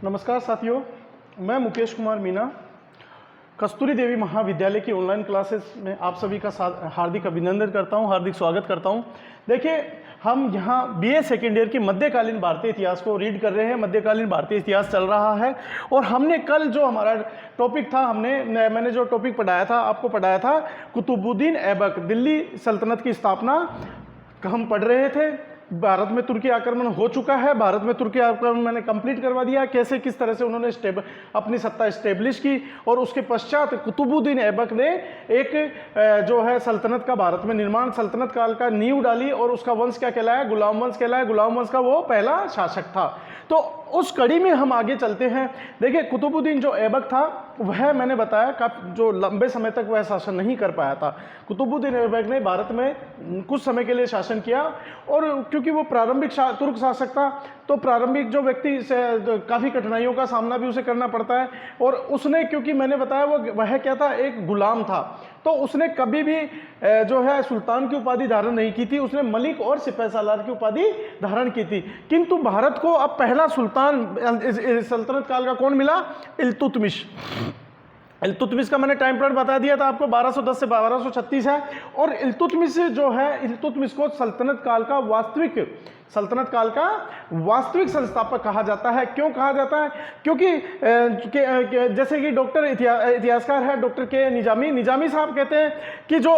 नमस्कार साथियों, मैं मुकेश कुमार मीना कस्तूरी देवी महाविद्यालय की ऑनलाइन क्लासेस में आप सभी का हार्दिक अभिनंदन करता हूं, हार्दिक स्वागत करता हूं। देखिए, हम यहां बीए सेकेंड ईयर की मध्यकालीन भारतीय इतिहास को रीड कर रहे हैं। मध्यकालीन भारतीय इतिहास चल रहा है और हमने कल जो हमारा टॉपिक था, मैंने जो टॉपिक पढ़ाया था, आपको पढ़ाया था कुतुबुद्दीन ऐबक, दिल्ली सल्तनत की स्थापना हम पढ़ रहे थे। भारत में तुर्की आक्रमण हो चुका है, भारत में तुर्की आक्रमण मैंने कंप्लीट करवा दिया, कैसे किस तरह से उन्होंने अपनी सत्ता इस्टेब्लिश की और उसके पश्चात कुतुबुद्दीन ऐबक ने एक जो है सल्तनत का भारत में निर्माण, सल्तनत काल का नींव डाली और उसका वंश क्या कहलाया? गुलाम वंश कहलाया। गुलाम वंश का वो पहला शासक था। तो उस कड़ी में हम आगे चलते हैं। देखिए, कुतुबुद्दीन जो ऐबक था वह मैंने बताया जो लंबे समय तक वह शासन नहीं कर पाया था। कुतुबुद्दीन ऐबक ने भारत में कुछ समय के लिए शासन किया और क्योंकि वो प्रारंभिक तुर्क शासक था तो प्रारंभिक जो व्यक्ति काफ़ी कठिनाइयों का सामना भी उसे करना पड़ता है। और उसने, क्योंकि मैंने बताया वह क्या था, एक गुलाम था, तो उसने कभी भी जो है सुल्तान की उपाधि धारण नहीं की थी। उसने मलिक और सिपह सालार की उपाधि धारण की थी। किंतु भारत को अब पहला सुल्तान सल्तनत काल का कौन मिला? इल्तुतमिश। इल्तुतमिश का मैंने टाइम पीरियड बता दिया था आपको, 1210 से 1236 है। और इल्तुतमिश जो है, इल्तुतमिश को सल्तनत काल का वास्तविक संस्थापक कहा जाता है। क्यों कहा जाता है? क्योंकि जैसे कि डॉक्टर इतिहासकार है डॉक्टर के निजामी साहब कहते हैं कि जो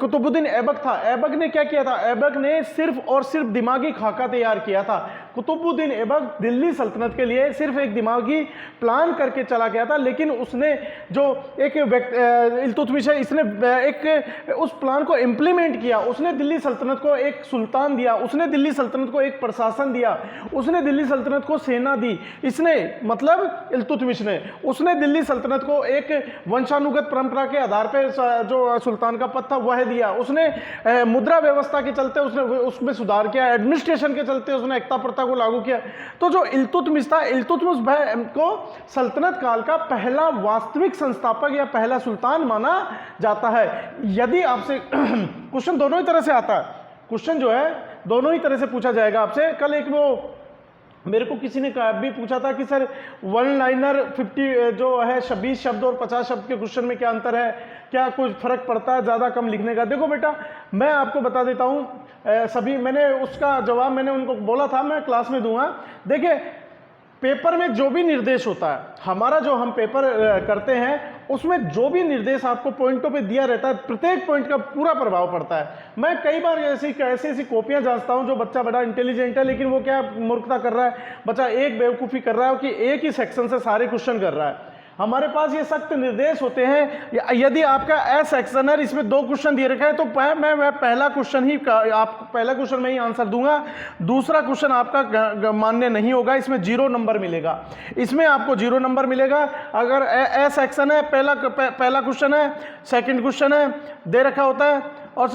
कुतुबुद्दीन ऐबक था, ऐबक ने क्या किया था? ऐबक ने सिर्फ और सिर्फ दिमागी खाका तैयार किया था। कुतुबुद्दीन ऐबक दिल्ली सल्तनत के लिए सिर्फ एक दिमागी प्लान करके चला गया था, लेकिन उसने जो एक इल्तुतमिश है, इसने एक उस प्लान को इम्प्लीमेंट किया। उसने दिल्ली सल्तनत को एक सुल्तान दिया, उसने दिल्ली सल्तनत को एक प्रशासन दिया, उसने दिल्ली सल्तनत को सेना दी। इसने मतलब इल्तुतमिश ने, उसने दिल्ली सल्तनत को एक वंशानुगत परंपरा के आधार पर जो सुल्तान का पद था वह दिया। उसने मुद्रा व्यवस्था के चलते उसने उसमें सुधार किया, एडमिनिस्ट्रेशन के चलते उसने एकता प्रथा को लागू किया। तो जो इल्तुतमिश था, इल्तुतमिश को सल्तनत काल का पहला वास्तविक संस्थापक या पहला सुल्तान माना जाता है। यदि आपसे क्वेश्चन दोनों ही तरह से आता है, क्वेश्चन जो है दोनों ही तरह से पूछा जाएगा आपसे। कल एक वो मेरे को किसी ने भी पूछा था कि सर वन लाइनर 50 जो है 20 शब्द और 50 शब्द के क्वेश्चन में क्या अंतर है, क्या कुछ फर्क पड़ता है ज़्यादा कम लिखने का? देखो बेटा, मैं आपको बता देता हूँ, सभी मैंने उसका जवाब मैंने उनको बोला था मैं क्लास में दूंगा। देखिए, पेपर में जो भी निर्देश होता है, हमारा जो हम पेपर करते हैं उसमें जो भी निर्देश आपको पॉइंटों पे दिया रहता है, प्रत्येक पॉइंट का पूरा प्रभाव पड़ता है। मैं कई बार ऐसी कॉपियां जांचता हूं जो बच्चा बड़ा इंटेलिजेंट है लेकिन वो क्या मूर्खता कर रहा है, बच्चा एक बेवकूफ़ी कर रहा है कि एक ही सेक्शन से सारे क्वेश्चन कर रहा है। हमारे पास ये सख्त निर्देश होते हैं। यदि आपका ए सेक्शन है, इसमें 2 क्वेश्चन दिए रखा है तो मैं पहला क्वेश्चन में ही आंसर दूंगा, दूसरा क्वेश्चन आपका मान्य नहीं होगा, इसमें 0 नंबर मिलेगा। इसमें आपको 0 नंबर मिलेगा। अगर ए सेक्शन है, पहला क्वेश्चन है, सेकंड क्वेश्चन है दे रखा होता है और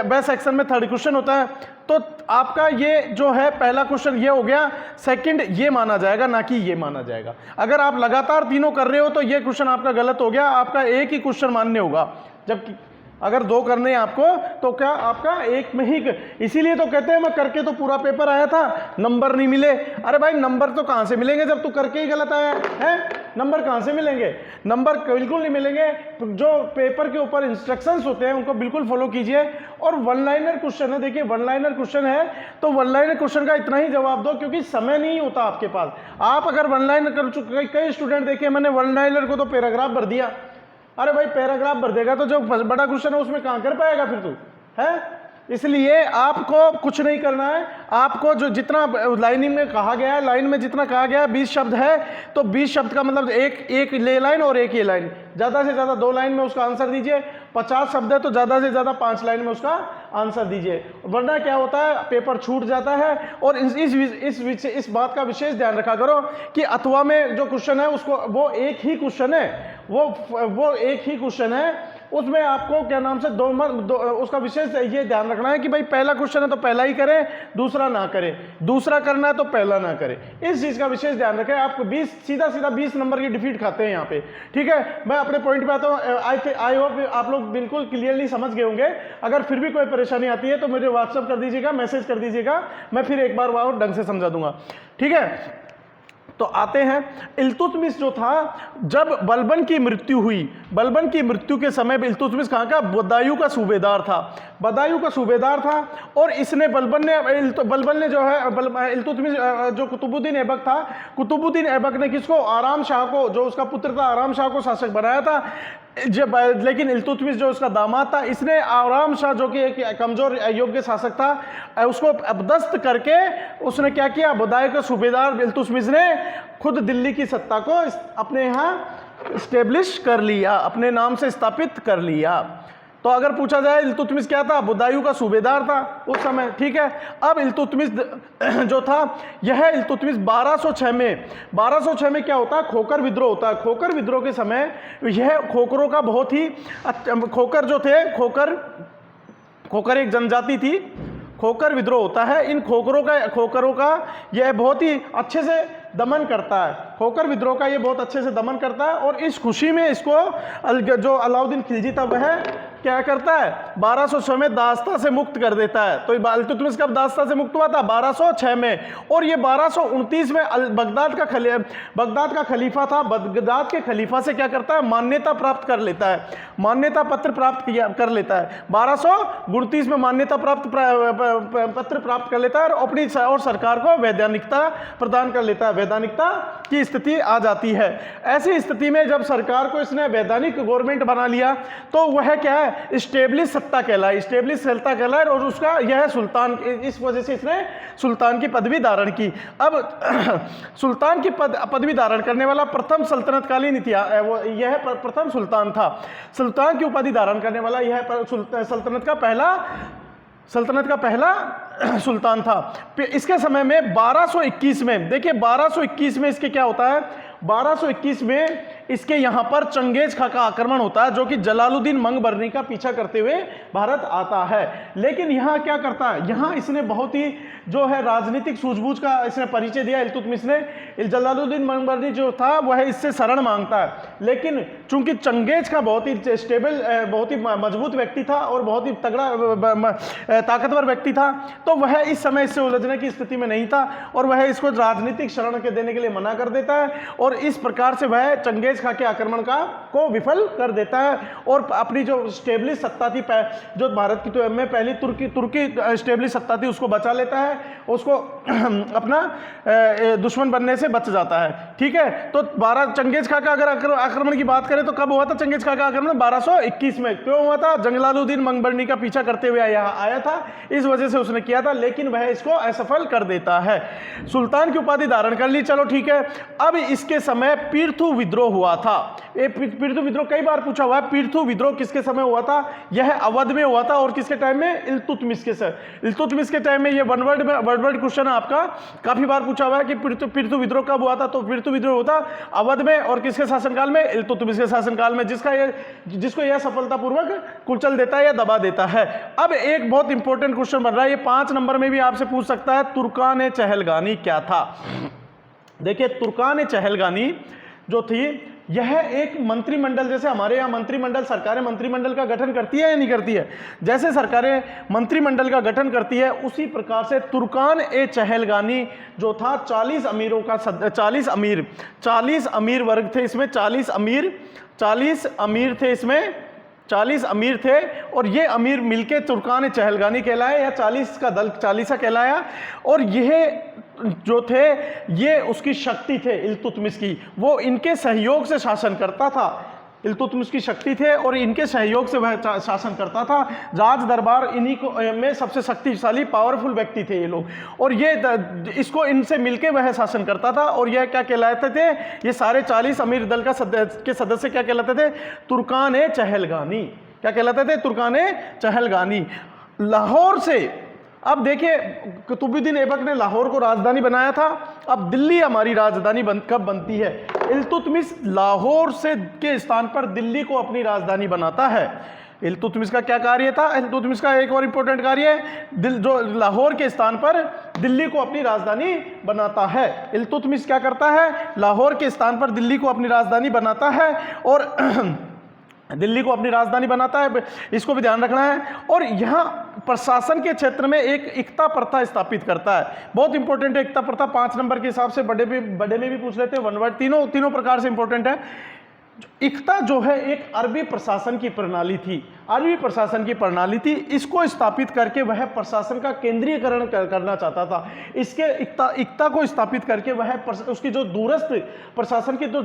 बे सेक्शन में 3rd क्वेश्चन होता है, तो आपका ये जो है पहला क्वेश्चन ये हो गया, सेकंड ये माना जाएगा, ना कि ये माना जाएगा। अगर आप लगातार तीनों कर रहे हो तो ये क्वेश्चन आपका गलत हो गया, आपका एक ही क्वेश्चन मान्य होगा। जबकि अगर 2 करने हैं आपको तो क्या आपका एक में ही इसीलिए तो कहते हैं मैं करके तो पूरा पेपर आया था, नंबर नहीं मिले। अरे भाई, नंबर तो कहाँ से मिलेंगे जब तू करके ही गलत आया है? नंबर कहाँ से मिलेंगे? नंबर बिल्कुल नहीं मिलेंगे। जो पेपर के ऊपर इंस्ट्रक्शंस होते हैं उनको बिल्कुल फॉलो कीजिए। और वन लाइनर क्वेश्चन है, देखिए वन लाइनर क्वेश्चन है तो वन लाइनर क्वेश्चन का इतना ही जवाब दो क्योंकि समय नहीं होता आपके पास। आप अगर वन लाइनर कर चुके, कई स्टूडेंट देखे मैंने वन लाइनर को तो पैराग्राफ भर दिया। अरे भाई, पैराग्राफ भर देगा तो जो बड़ा क्वेश्चन है उसमें कहाँ कर पाएगा फिर तू है? इसलिए आपको कुछ नहीं करना है। आपको जो जितना लाइनिंग में कहा गया है, लाइन में जितना कहा गया है 20 शब्द है तो 20 शब्द का मतलब एक ले लाइन और एक ये लाइन, ज़्यादा से ज़्यादा 2 लाइन में उसका आंसर दीजिए। 50 शब्द है तो ज़्यादा से ज़्यादा 5 लाइन में उसका आंसर दीजिए, वरना क्या होता है पेपर छूट जाता है। और इस बात का विशेष ध्यान रखा करो कि अथवा में जो क्वेश्चन है उसको वो एक ही क्वेश्चन है, वो एक ही क्वेश्चन है उसमें आपको क्या नाम से उसका विशेष ये ध्यान रखना है कि भाई पहला क्वेश्चन है तो पहला ही करें, दूसरा ना करें, दूसरा करना है तो पहला ना करें। इस चीज़ का विशेष ध्यान रखें। आप 20 सीधा 20 नंबर की डिफीट खाते हैं यहाँ पे, ठीक है। मैं अपने पॉइंट पे आता हूँ। आई होप आप लोग बिल्कुल क्लियरली समझ गए होंगे। अगर फिर भी कोई परेशानी आती है तो मुझे व्हाट्सअप कर दीजिएगा, मैसेज कर दीजिएगा, मैं फिर एक बार और ढंग से समझा दूंगा, ठीक है। तो आते हैं, इल्तुतमिश जो था, जब बलबन की मृत्यु हुई, बलबन की मृत्यु के समय इल्तुतमिश कहाँ का, बदायूं का सूबेदार था, बदायूं का सूबेदार था। और इसने बलबन ने जो है इल्तुतमिश जो कुतुबुद्दीन ऐबक था, कुतुबुद्दीन ऐबक ने किसको, आराम शाह को, जो उसका पुत्र था आराम शाह को शासक बनाया था। जब लेकिन इल्तुतमिश जो उसका दामाद था, इसने आराम शाह जो कि एक कमजोर योग्य शासक था, उसको अपदस्त करके उसने क्या किया, बदायूं का सूबेदार इल्तुतमिश ने खुद दिल्ली की सत्ता को अपने यहाँ स्टेब्लिश कर लिया, अपने नाम से स्थापित कर लिया। तो अगर पूछा जाए इल्तुतमिश क्या था, बदायूं का सूबेदार था उस समय, ठीक है। अब इल्तुतमिश जो था, यह इल्तुतमिश 1206 में क्या होता है, खोकर विद्रोह होता है। खोकर विद्रोह के समय यह खोकरों का बहुत ही, खोकर जो थे, खोकर एक जनजाति थी, खोकर विद्रोह होता है। इन खोकरों का यह बहुत ही अच्छे से दमन करता है, खोकर विद्रोह का ये बहुत अच्छे से दमन करता है। और इस खुशी में इसको जो अलाउद्दीन खिलजी था वह क्या करता है, 1206 में दास्ता से मुक्त कर देता है। तो इल्तुतमिश कब दास्ता से मुक्त हुआ था, 1206 में। और ये 1229 में बगदाद का खलीफा था, बगदाद के खलीफा से क्या करता है, मान्यता प्राप्त कर लेता है, मान्यता पत्र प्राप्त कर लेता है। 1229 में मान्यता पत्र प्राप्त कर लेता है और अपनी और सरकार को वैधानिकता प्रदान कर लेता है, वैधानिकता की स्थिति आ जाती है। ऐसी स्थिति में जब सरकार को इसने वैधानिक गवर्नमेंट बना लिया तो वह क्या है, स्टेब्लिश सत्ता कहलाए और उसका यह सुल्तान, इस वजह से इसने सुल्तान की पदवी धारण की। अब सुल्तान की पदवी धारण करने वाला प्रथम सल्तनतकालीन यह प्रथम सुल्तान था। सुल्तान की उपाधि धारण करने वाला यह सल्तनत का पहला सुल्तान था। इसके समय में 1221 में, देखिए 1221 में इसके क्या होता है, 1221 में इसके यहाँ पर चंगेज खां का आक्रमण होता है, जो कि जलालुद्दीन मंगबरनी का पीछा करते हुए भारत आता है। लेकिन यहाँ क्या करता है, यहाँ इसने बहुत ही जो है राजनीतिक सूझबूझ का इसने परिचय दिया इल्तुतमिश ने। जलालुद्दीन मंगबरनी जो था वह इससे शरण मांगता है, लेकिन चूंकि चंगेज खां बहुत ही स्टेबल, बहुत ही मजबूत व्यक्ति था और बहुत ही तगड़ा ताकतवर व्यक्ति था, तो वह इस समय इससे उलझने की स्थिति में नहीं था और वह इसको राजनीतिक शरण के देने के लिए मना कर देता है। और इस प्रकार से वह चंगेज खां के आक्रमण को विफल कर देता है और अपनी जो स्टेब्लिश सत्ता थी, जो भारत की में पहली तुर्की स्टेब्लिश सत्ता थी, उसको बचा लेता है, उसको अपना दुश्मन बनने से बच जाता है, ठीक है। तो चंगेज खां का अगर आक्रमण की बात करें तो कब हुआ था चंगेज खां का आक्रमण, 1221 में। क्यों हुआ था, जलालुद्दीन मंगबरनी का पीछा करते हुए यहाँ आया था, इस वजह से उसने किया था, लेकिन वह इसको असफल कर देता है। सुल्तान की उपाधि धारण कर ली, चलो ठीक है। अब इसके समय पीर्थू विद्रोह हुआ था। ये पीर्थू विद्रोह कई बार पूछा हुआ है, पीर्थू विद्रोह किसके समय हुआ था, यह अवध में हुआ था और किसके टाइम में, इल्तुतमिश के टाइम में। ये वन वर्ड क्वेश्चन है आपका, काफी बार पूछा हुआ है कि पीर्थू विद्रोह कब हुआ था, तो पीर्थू विद्रोह होता अवध में और किसके शासनकाल में, इल्तुतमिश के शासनकाल में, जिसको यह सफलतापूर्वक कुचल देता है या दबा देता है। अब एक बहुत इंपॉर्टेंट क्वेश्चन बन रहा है, ये 5 नंबर में भी आपसे पूछ सकता है, तुर्कान चहलगानी क्या था। देखिए तुर्कान चहलगानी जो थी, यह एक मंत्रिमंडल, जैसे हमारे यहाँ मंत्रिमंडल, सरकारें मंत्रिमंडल का गठन करती है या नहीं करती है, जैसे सरकारें मंत्रिमंडल का गठन करती है उसी प्रकार से तुर्कान चहलगानी जो था 40 अमीर वर्ग थे इसमें, 40 अमीर थे इसमें, 40 अमीर थे और ये अमीर मिलके तुर्कान चहलगानी कहलाए या 40 का दल 40 कहलाया। और यह जो थे ये उसकी शक्ति थे इल्तुतमिश की, वो इनके सहयोग से शासन करता था, इल्तुतमिश की शक्ति थे और इनके सहयोग से वह शासन करता था। राज दरबार इन्हीं को में सबसे शक्तिशाली पावरफुल व्यक्ति थे ये लोग, और ये इसको इनसे मिलके वह शासन करता था। और यह क्या कहलाते थे, ये सारे 40 अमीर दल के सदस्य क्या कहलाते थे, तुर्कान चहलगानी। क्या कहलाते थे, तुर्कान चहलगानी। लाहौर से अब देखिए, कुतुबुद्दीन ऐबक ने लाहौर को राजधानी बनाया था। अब दिल्ली हमारी राजधानी कब बनती है? इल्तुतमिश लाहौर से के स्थान पर दिल्ली को अपनी राजधानी बनाता है। इल्तुतमिश का क्या कार्य था? इल्तुतमिश का एक और इंपॉर्टेंट कार्य है, जो लाहौर के स्थान पर दिल्ली को अपनी राजधानी बनाता है। इल्तुतमिश क्या करता है? लाहौर के स्थान पर दिल्ली को अपनी राजधानी बनाता है और दिल्ली को अपनी राजधानी बनाता है, इसको भी ध्यान रखना है। और यहाँ प्रशासन के क्षेत्र में एक इक्ता प्रथा स्थापित करता है। बहुत इंपॉर्टेंट है इक्ता प्रथा, 5 नंबर के हिसाब से बड़े में भी पूछ लेते हैं, वन वर्ड, तीनों प्रकार से इंपॉर्टेंट है। इक्ता जो है एक अरबी प्रशासन की प्रणाली थी, अरबी प्रशासन की प्रणाली थी। इसको स्थापित करके वह प्रशासन का केंद्रीयकरण करना चाहता था। इसके इक्ता को स्थापित करके वह उसकी जो दूरस्थ प्रशासन की जो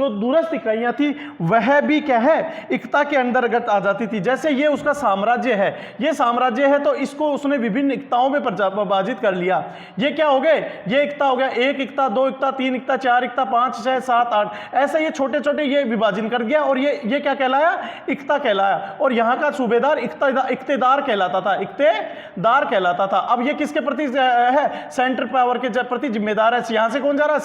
दूरस्थ इकाइयां थी वह भी क्या है, इक्ता के अंतर्गत आ जाती थी। जैसे ये उसका साम्राज्य है, ये साम्राज्य है तो इसको उसने विभिन्न इक्ताओं में विभाजित कर लिया। ये क्या हो गए? ये इक्ता हो गया, 1 इक्ता, 2 इक्ता, 3 इक्ता, 4 इक्ता, 5, 6, 7, 8, ऐसे ये छोटे छोटे ये विभाजन कर गया और ये क्या कहलाया? इक्ता कहलाया। और यहाँ का सूबेदार इक्तेदार कहलाता था, इक्तेदार कहलाता था। अब ये किसके प्रति है? सेंट्रल पावर के प्रति जिम्मेदार है। यहां से कौन जा रहा है?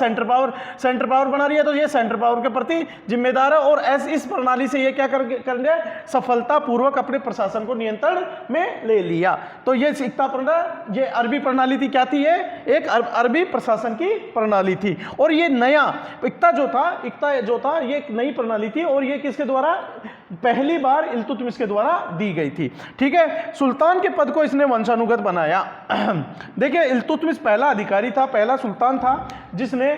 सेंट्रल पावर बना रही है, तो ये सेंट्रल पावर के प्रति जिम्मेदार है। और इस प्रणाली से ये क्या कर रहे? सफलतापूर्वक अपने प्रशासन को नियंत्रण में ले लिया। तो ये इक्ता प्रणाली, ये अरबी प्रणाली थी। क्या थी ये? एक अरबी प्रशासन की प्रणाली थी। और ये नया इक्ता जो था ये एक नई प्रणाली थी और ये किसके द्वारा? पहली बार इल्तुतमिश के द्वारा दी गई थी। ठीक है, सुल्तान के पद को इसने वंशानुगत बनाया। देखिए, इल्तुतमिश पहला अधिकारी था, पहला सुल्तान था जिसने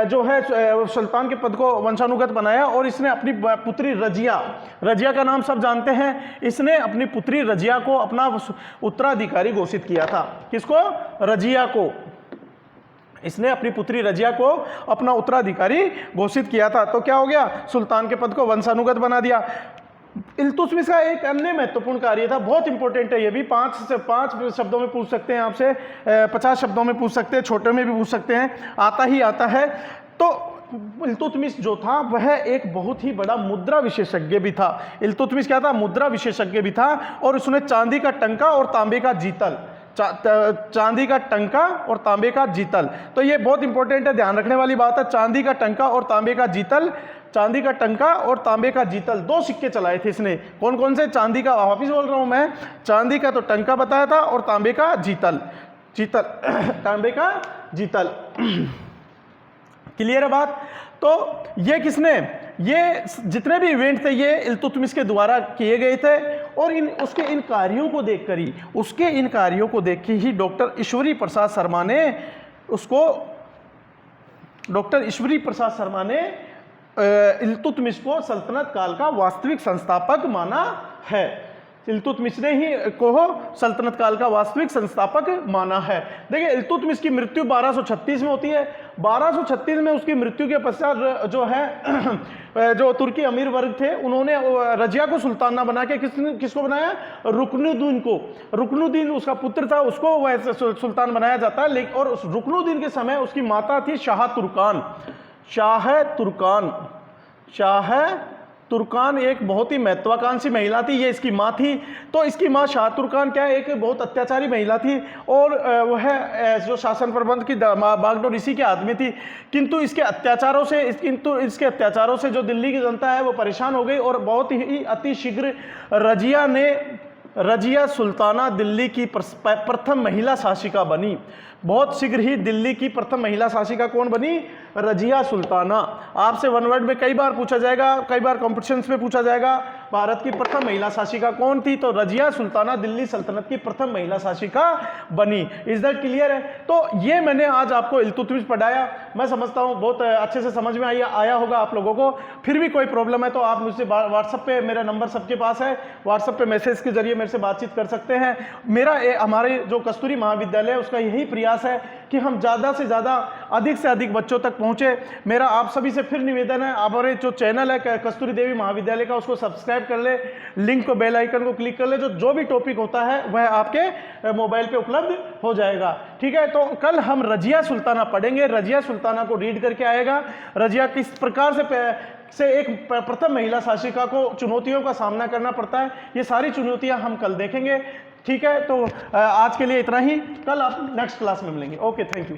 जो है सुल्तान के पद को वंशानुगत बनाया। और इसने अपनी पुत्री रजिया का नाम सब जानते हैं, इसने अपनी पुत्री रजिया को अपना उत्तराधिकारी घोषित किया था। किसको? रजिया को। इसने अपनी पुत्री रजिया को अपना उत्तराधिकारी घोषित किया था। तो क्या हो गया? सुल्तान के पद को वंशानुगत बना दिया। इल्तुतमिश का एक अन्य महत्वपूर्ण कार्य था, बहुत इंपॉर्टेंट है ये भी, 5 शब्दों में पूछ सकते हैं आपसे, 50 शब्दों में पूछ सकते हैं, छोटे में भी पूछ सकते हैं, आता है। तो इल्तुतमिश जो था वह एक बहुत ही बड़ा मुद्रा विशेषज्ञ भी था। इल्तुतमिश क्या था? मुद्रा विशेषज्ञ भी था। और उसने चांदी का टंका और तांबे का जीतल, चांदी का टंका और तांबे का जीतल, तो ये बहुत इंपॉर्टेंट है, ध्यान रखने वाली बात है। चांदी का टंका और तांबे का जीतल, चांदी का टंका और तांबे का जीतल, 2 सिक्के चलाए थे इसने। कौन कौन से? चांदी का, वापिस बोल रहा हूं मैं, चांदी का तो टंका बताया था और तांबे का जीतल तांबे का जीतल। क्लियर है बात? तो ये किसने, ये जितने भी इवेंट थे ये इल्तुतमिश के द्वारा किए गए थे। और उसके इन कार्यों को देख के ही डॉक्टर ईश्वरी प्रसाद शर्मा ने इल्तुतमिश को सल्तनत काल का वास्तविक संस्थापक माना है। इल्तुतमिश ने ही को सल्तनत काल का वास्तविक संस्थापक माना है। देखिए, इल्तुतमिश की मृत्यु 1236 में होती है। 1236 में उसकी मृत्यु के पश्चात जो है जो तुर्की अमीर वर्ग थे उन्होंने रजिया को सुल्ताना बना के किसको बनाया? रुकनुद्दीन को। रुकनुद्दीन उसका पुत्र था, उसको वह सुल्तान बनाया जाता है। लेकिन और रुकनुद्दीन के समय उसकी माता थी शाह तुर्कान एक बहुत ही महत्वाकांक्षी महिला थी, ये इसकी माँ थी। तो इसकी माँ शाह तुर्कान क्या एक बहुत अत्याचारी महिला थी और वह जो शासन प्रबंध की बागडोर इसी के हाथ में थी। किंतु इसके अत्याचारों से जो दिल्ली की जनता है वो परेशान हो गई और बहुत ही अतिशीघ्र रजिया सुल्ताना दिल्ली की प्रथम महिला शासिका बनी। बहुत शीघ्र ही दिल्ली की प्रथम महिला शासिका कौन बनी? रजिया सुल्ताना। आपसे वन वर्ड में कई बार पूछा जाएगा, कई बार कॉम्पिटिशन्स में पूछा जाएगा, भारत की प्रथम महिला शासिका कौन थी? तो रजिया सुल्ताना दिल्ली सल्तनत की प्रथम महिला शासिका बनी। इज दैट क्लियर है? तो ये मैंने आज आपको इल्तुतमिश पढ़ाया। मैं समझता हूँ बहुत अच्छे से समझ में आया होगा आप लोगों को। फिर भी कोई प्रॉब्लम है तो आप मुझसे व्हाट्सएप पे, मेरा नंबर सबके पास है, व्हाट्सएप पे मैसेज के जरिए मेरे से बातचीत कर सकते हैं। हमारे जो कस्तूरी महाविद्यालय है उसका यही प्रयास है कि हम ज़्यादा से ज़्यादा, अधिक से अधिक बच्चों तक पहुँचे। मेरा आप सभी से फिर निवेदन है, हमारे जो चैनल है कस्तूरी देवी महाविद्यालय का उसको सब्सक्राइब कर ले, लिंक को, बेल आइकन को क्लिक कर ले, जो भी टॉपिक होता है वह आपके मोबाइल पे उपलब्ध हो जाएगा। ठीक है, तो कल हम रजिया सुल्ताना पढ़ेंगे। रजिया सुल्ताना को रीड करके आएगा, रजिया किस प्रकार से से एक प्रथम महिला शासिका को चुनौतियों का सामना करना पड़ता है। ये सारी चुनौतियां हम कल देखेंगे। ठीक है, तो आज के लिए इतना ही, कल आप नेक्स्ट क्लास में मिलेंगे। Okay, thank you.